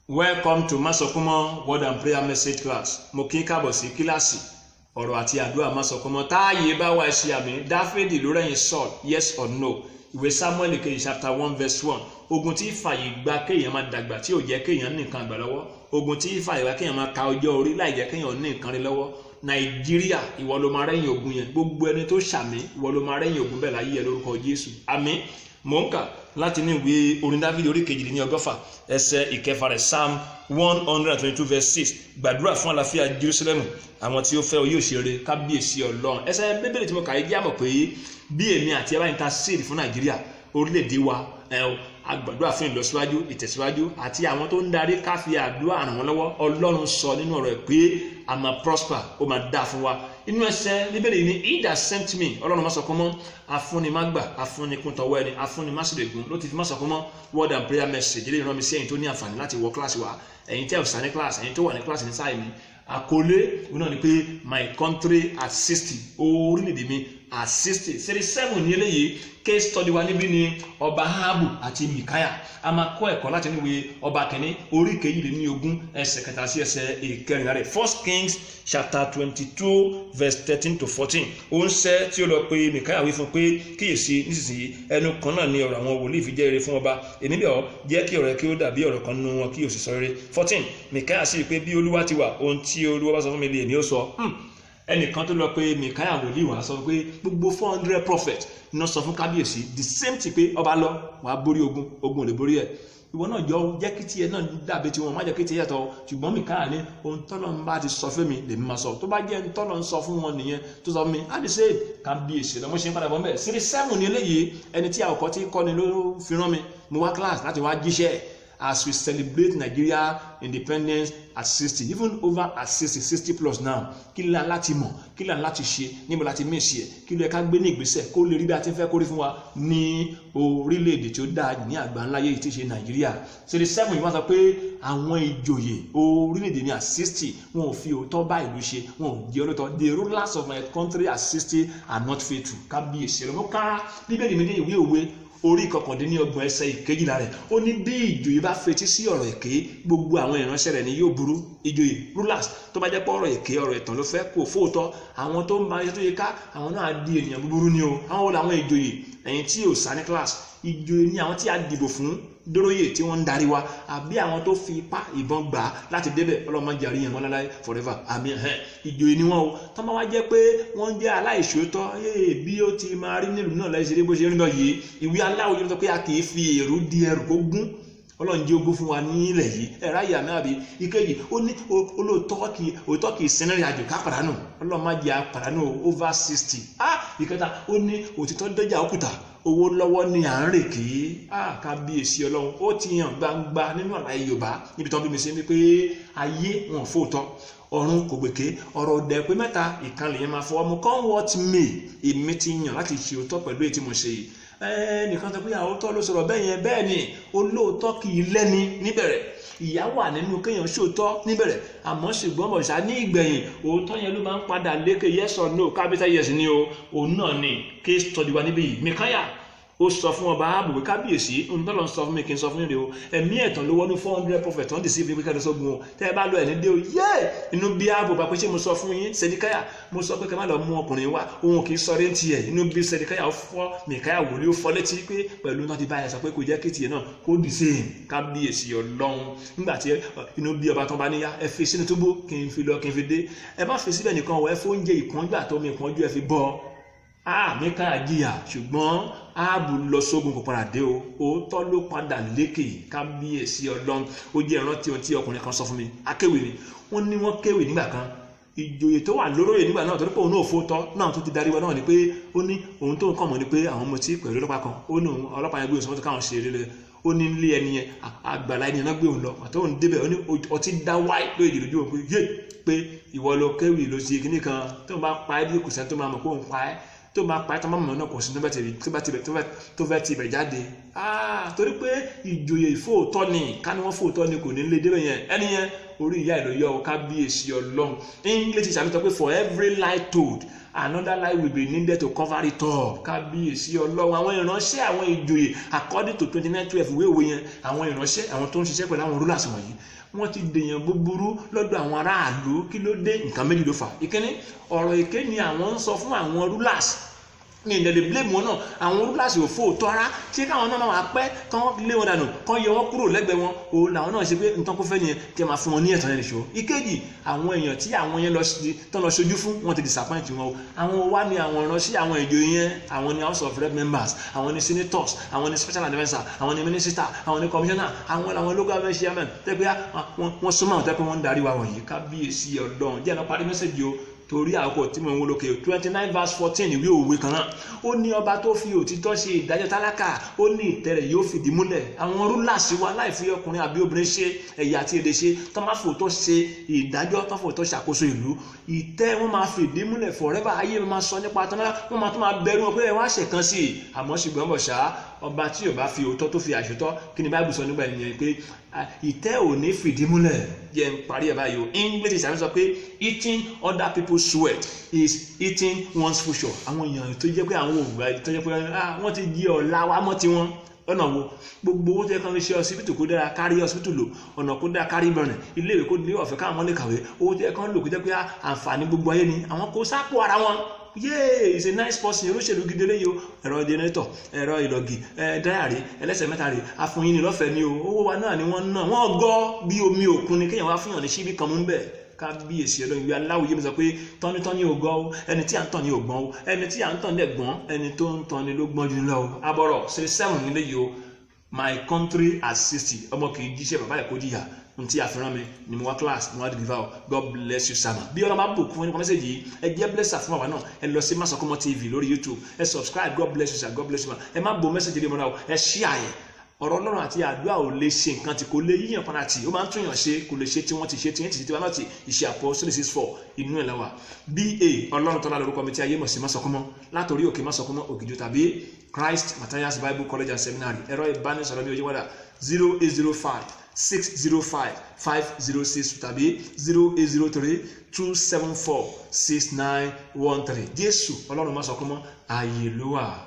Welcome to Masokumo Word and Prayer Message Class. Mo kí káàbọ̀ sí kíláàsì ọ̀rọ̀ àti àdúrà Masokumo. Táàyè bá wá ṣe àmì Dáfídì ló rẹ́yìn Saul, yes or no. Ìwé Samuel kejì chapter 1 verse 1. Ogun tí fàyè gba kéèyàn máa dàgbà tí ò jẹ́ kéèyàn ní nǹkan àgbà lọ́wọ́. Ogun tí fàyè gba kéèyàn máa ka ọjọ́ orí láì jẹ́ kéèyàn ní nǹkan rí lọ́wọ́. Nàìjíríà ìwọ ló máa rẹ́yìn ogun yẹn. Gbogbo ẹni tó ṣàmì ìwọ ló máa rẹ́yìn ogun bẹ́ẹ̀ láyé ẹ lórúkọ Jésù. Àmín. Mò ń kà láti ní ìwé orin Dáfídì orí kejìlélọ́gọ́fà ẹsẹ̀ ìkẹfà rẹ̀ Psalm 122 verse 6. Gbàdúrà fún àlàáfíà Jerusalem, àwọn tí ó fẹ́ oyè òṣèré kábíyèsí Ọlọ́run. Ẹsẹ̀ bíbélì tí mo kà yí jẹ́ àmọ̀ pé bí èmi àti ẹ bá intercede fún Nàìjíríà, orílẹ̀-èdè wa, agbàdúrà fún ìlọsíwájú, ìtẹ̀síwájú àti àwọn tó ń darí ká fi àdúrà ràn wọ́n lọ́wọ́. Ọlọ́run sọ nínú ọ̀rọ̀ ẹ̀ pé a máa prosper, ó máa dáa fún wa. Inú ẹsẹ̀ bíbélì ni he that sent me, Ọlọ́run Masokumo, afúnni má gbà, afúnni kún tọwọ́ ẹni, afúnni má sì lè gún ló ti fi Masokumo Word and Prayer Message ilé ìrànmi sí ẹ̀yin tó ní àǹfààní láti wọ kíláàsì wa, ẹ̀yin tẹ́ ò sá ní kíláàsì, ẹ̀yin tó wà ní kíláàsì ní sáà mi. Àkọlé òun náà ni pé my country at 60, orílẹ̀-èdè mi at 60. 37 ní eléyìí. Case study wa níbí ni ọba Ahabu àti Mikaya. A máa kọ́ ẹ̀kọ́ láti níwèé ọba kìíní orí kejìlélógún ẹsẹ̀ kẹta sí ẹsẹ̀ ìkẹrìnlá rẹ̀. 1 Kings chapter 22 verse 13 to 14. Ó ń sẹ́ tí ó lọ pé Mikaya wí fún pé kíyèsí nísinsìnyí ẹnu kan náà ni ọ̀rọ̀ àwọn wòlíì fi jẹ́ rere fún ọba. Èmi bẹ̀ ọ́ jẹ́ kí ọ̀rọ̀ kí ó dàbí ọ̀rọ̀ kan nínú wọn kí ó sì sọ rere. 14. Mikaya sì rí pé bí Olúwa ti wà, ohun tí Olúwa bá sọ fún mi lè èmi ó sọ. Ẹnìkan tó lọ pé Mikaya wòlíì wá sọ pé gbogbo 400 prophet ní wọ́n sọ fún kábíyèsí the same thing pé ọba lọ wàá borí ogun, ogun ò lè borí ẹ̀. Ìwọ náà jọ jẹ́ kí tiẹ̀ náà dàbí tiwọn, má jẹ́ kí tiẹ̀ yàtọ̀. Ṣùgbọ́n Mikaya ní ohun tọ́lọ́ ń bá ti sọ fún mi lèmi máa sọ. Tó bá jẹ́ ohun tọ́lọ́ ń sọ fún wọn nìyẹn tó sọ fún mi, á lè ṣe kábíyèsí lọ́mọ ṣe ń padà bọ́ mẹ́ẹ̀. Series 7 ní eléyìí, ẹni tí àwòkọ́ ti kọ́ni ló fi rán mi. Mo wá class láti wá jíṣẹ́ as we celebrate Nigeria independence at 60, even over at 60 plus now. Kí la láti mọ̀, kí la láti ṣe, níbo láti mèsì ẹ̀, kí ló yẹ ká gbé ní ìgbésẹ̀ kó lè rí bí a ti fẹ́ kórí fún wa ní orílẹ̀-èdè tí ó dáa ní àgbáńláyé yìí tí ṣe Nàìjíríà. Series 7 yìí wọ́n sọ pé àwọn ìjòyè orílẹ̀-èdè ní at 60 wọn ò fi òótọ́ bá ìlú ṣe, wọn ò jẹ́ olóòótọ́. The rulers of my country at 60 are not faithful. Kábíyèsí ọlọ́mọ ká bíbélì mi ní ìwé òwe orí kọkàndínlọ́gbọ̀n ẹsẹ̀ ìkejìlá rẹ̀. Ó ní bí ìjòyè bá fetí sí ọ̀rọ̀ èké, gbogbo àwọn ìránṣẹ́ rẹ̀ ni yóò burú. Ìjòyè rulers tó bá jẹ́ pé ọ̀rọ̀ èké, ọ̀rọ̀ ẹ̀tàn ló fẹ́ kó fóòtọ́, àwọn tó ń bá iṣẹ́ tó yẹ ká, àwọn náà di ènìyàn búburú ni o. Àwọn wo làwọn ìjòyè? Ẹ̀yin tí ò sá ní class, ìjòyè ni àwọn tí a dìbò fún dóróyè tí wọ́n ń darí wa, àbí àwọn tó fi ipá ìbọn gbà láti débẹ̀. Ọlọ́mọdé àríyàn wọn láláì forever. Àmín. Ìjòyè ni wọ́n o. Tó bá wá jẹ́ pé wọ́n jẹ́ aláìṣòótọ́, bí ó ti máa rí nílùú náà láì ṣeré bó ṣe ń lọ yìí. Ìwé aláwọ̀ yìí ló sọ pé a kì í fi èrú di ẹrù kó gún. Ọlọ́run jẹ́ ogún fún wa nílẹ̀ yìí. Ẹ̀rá ìyá mi àbí ìkejì, ó ní olóòótọ́ kì í sinrin àjò ká pàdánù. Ọlọ́run má jẹ́ àpàdánù over 60. Ìkẹta, ó ní òtítọ́ dọ́jà òkúta, owó lọ́wọ́ ni à ń rè kí. Kábíyèsí Ọlọ́run, ó ti hàn gbangba nínú àlàyé Yorùbá níbi tó ń bí mi sí ni pé ayé wọn fóòtọ́, ọ̀run kò gbèké, ọ̀rọ̀ ọ̀dẹ̀ pé mẹ́ta ìkànnì yẹn máa fọwọ́ mu. Come what may, èmi ti yàn láti ṣe òótọ́ pẹ̀lú èyí tí mo ṣe yìí. Nìkan tó pé àwòtọ́ ló sọ̀rọ̀ bẹ́ẹ̀ yẹn, bẹ́ẹ̀ ni olóòótọ́ kì í lẹ́ni níbẹ̀rẹ̀. Ìyà wà nínú kéèyàn ṣòótọ́ níbẹ̀rẹ̀, àmọ́ ṣùgbọ́n bọ̀ṣá ní ìgbẹ̀yìn òótọ́ yẹn ló máa ń padà lékè. Yes or no, capital yes ni o. Òun náà ni case study wa níbí yìí. Mikaya ó sọ fún ọba Ahabu kábíyèsí, ntọ́lọ́ ń sọ fún mi kí n sọ fún yín o. Ẹ̀mí ẹ̀tàn ló wọnú 400 prophet tó ń dì sí ibi kẹ́kẹ́ sógun o. Tẹ́ ẹ bá lọ ẹ̀ ní dé o, inú bí Ahabu bá pé ṣé mo sọ fún yín Sẹ́díkáyà, mo sọ pé kẹ́ má lọ mú ọkùnrin wá, òun kì í sọ réntì ẹ̀. Inú bí Sẹ́díkáyà ó fọ́ Mikaya wòlíì ó fọ́ létí pé pẹ̀lú náà ti bá ẹ sọ pé kò jẹ́ kí tiẹ̀ náà kó dì sí kábíyèsí Ọlọ́run. Nígbà tí inú bí ọba tó bá níyà, ẹ fi sínú túbú kí n fi lọ kí n fi dé. Ẹ má fi síbẹ̀ nìkan wọ, ẹ fóúnjẹ ìpọ́ngbà tó mi ìpọ́njú ẹ fi bọ́. Mikaya jìyà, ṣùgbọ́n Ahabu lọ sógun kò padà dé o. Òótọ́ ló padà lékè. Kábíyèsí Ọlọ́run. Ó jẹ́ ìrántí ohun tí ọkùnrin kan sọ fún mi. Akéwì ni wọ́n ní wọ́n kéwì nígbà kan. Ìjòyè tó wà lóróyè nígbà náà torí pé òun náà fóòtọ́ náà tó ti darí wa náà ni pé ó ní ohun tó ń kàn mọ́ ni pé àwọn ọmọ tí pẹ̀lú ọlọ́pàá kan, ó ní ọlọ́pàá yẹn gbé òsùnmọ́tò káwọn ṣe eré lẹ. Ó ní ilé ẹni yẹn àgbàlá ẹni yẹn náà gbé òun lọ. Àti òun débẹ̀ ó ní ọtí dá wáì lóye lójú òun pé ìwọ ló kéwì ló ṣe kíní kan tó bá pa ẹ́ bí kò sẹ́ni tó máa mọ̀ kó ń pa ẹ́, tó máa pa ẹ́ tó máa mọ̀ náà kò sí tó fẹ́ ti ibẹ̀ jáde. torí pé ìjòyè ìfòótọ́ ni ká ní wọ́n fòótọ́ ni kò ní lè débẹ̀ yẹn ẹni yẹn orí ìyá ìlọ́yọ̀ kábíyèsí ọlọ́run. English teacher mi sọ pé for every lie told another lie will be needed to cover it up. Kábíyèsí ọlọ́run. Àwọn ìránṣẹ́ àwọn ìjòyè according to 29:12 ìwé òwe yẹn àwọn ìránṣẹ́ àwọn tó ń ṣiṣẹ́ pẹ̀lú àwọn rulers wọ̀nyí wọ́n ti dèèyàn búburú lọ́dọ̀ àwọn aráàlú. Kí ló dé? Nǹkan méjì ló fà. Ìkíní, ọ̀rọ̀ èké ni àwọn ń sọ fún àwọn rulers ní ìdẹ̀lẹ̀ blame wọn náà. Àwọn rulers ò fòótọ́ ara ṣé káwọn náà wà pẹ́ kán lé wọn dànù kán yọ wọn kúrò lẹ́gbẹ̀ẹ́ wọn òun làwọn náà ṣe pé nǹkan kó fẹ́ nìyẹn kí ẹ máa fún wọn ní ẹ̀tàn ẹ̀ṣọ́. Ìkejì, àwọn èèyàn tí àwọn yẹn tán lọ ṣojú fún wọn ti disappoint wọn o. Àwọn wá ní àwọn ìránṣẹ́ àwọn ìjòyè yẹn, àwọn ní house of rep members, àwọn ní senators, àwọn ní special adviser, àwọn ní minister, àwọn ní commissioner, àwọn làwọn local government chairman tẹ́ pé wọ́n súnmọ́ àwọn tẹ́ pé wọ́n ń darí wa wọ̀nyí. Kábíyèsí ọlọ́run. Jẹ́ ẹ lọ parí mẹ́sẹ̀gì o torí àkókò tí mo ń wo lókè 29:14 ìwé òwe kan náà ó ní ọba tó fi òtítọ́ ṣe ìdájọ́ tálákà ó ní ìtẹ́ rẹ̀ yóò fìdí múlẹ̀. Àwọn rúlàsì wa láì fi ọkùnrin àbí obìnrin ṣe ẹ̀yà àti èdè ṣe tó máa fòótọ́ ṣe ìdájọ́ tó fòótọ́ ṣàkóso ìlú ìtẹ́ wọn máa fìdí múlẹ̀ forever. Ayé mi máa sọ nípa tán wọn máa tún máa bẹ̀rù wọn pé ẹ wá ṣẹ̀kan sí i. Àmọ́ ṣùgbọ́n bọ̀ ṣá ọba tí yóò bá fi òótọ́ tó fi àṣetọ́ kí ni Bible sọ nígbà yẹn pé ìtẹ́ ò ní fìdí múlẹ̀. Jẹ́ n parí ẹ̀ báyìí o. English ìsàmì sọ pé eating other people's sweat is eating one's future. Àwọn èèyàn tó jẹ́ pé àwọn òògùn tó jẹ́ pé wọ́n ti di ọ̀la wa mọ́ tiwọn ọ̀nà wo gbogbo owó tó yẹ kán fi ṣe hospital kó dára kárí hospital lò ọ̀nà kó dára kárí bẹ̀rẹ̀ ilé ìwé kó ní ọ̀fẹ́ káwọn lè kàwé owó tó yẹ kán lò kó jẹ́ pé àǹfààní gbogbo ayé ni àwọn kó sápò ara wọn. Yay, is a nice person. Olóṣèlú gidi lẹ́yìn o. Ẹ̀rọ generator, ẹ̀rọ ìlọ́gì, dáyàrí, ẹlẹ́sẹ̀ mẹ́ta rè, afúnyín ni lọ́fẹ̀ẹ́ ni o. Owó wa náà ni wọ́n ná. Wọ́n gọ́ bí omi òkun ni kéèyàn wá fún yàn ní ṣíbí kan mú bẹ́ẹ̀. Kábíyèsí ọlọ́run. Ìwé Aláwìyé mi sọ pé tọ́nítọ́ní ò gbọ́ o, ẹni tí à ń tàn ní ò gbọ́n o, ẹni tí à ń tàn dẹ̀ gbọ́n, ẹni tó ń tàn ní ló gbọ́n jù lọ o. Abọ́rọ̀ ṣe 7 nílé yìí o. My country at 60. Ọmọ kì í jíṣẹ́ bàbá ẹ̀ kó jìyà. Nti àfihàn mi ni mo wá class mo wá deliver o. God bless you sama. Bí ọlọ́run bá bùkún ní mẹ́sẹ̀gì yìí ẹ jẹ́ blesser fún àwa náà ẹ lọ sí Masokomo TV lórí YouTube ẹ subscribe. God bless you sir. God bless you ma. Ẹ má bo mẹ́sẹ̀gì lé mọ́ra o. Ẹ share yẹn. Ọ̀rọ̀ Ọlọ́run àti àdúrà ò lè ṣe nǹkan tí kò lè yíyàn padà tì ó máa ń túnyàn ṣe kò lè ṣe tí wọ́n ti ṣe tí yẹn ti ṣe tí wọ́n náà ti ìṣe Apostles 6:4 inú ẹ̀ lẹ́wà. BA Ọlọ́run tọ́lá lórúkọ mi tí ayé mọ̀ sí Masokomo látòrí òkè Masokomo Ògìjò tàbí Christ Matthias Bible College and Seminary. Ẹ̀rọ ìbánisọ̀rọ̀ mi ò yí wọ́dà 0805-605-506 tàbí 0803-274-6913. Jésù Ọlọ́run Masokomo ààyè ló wà.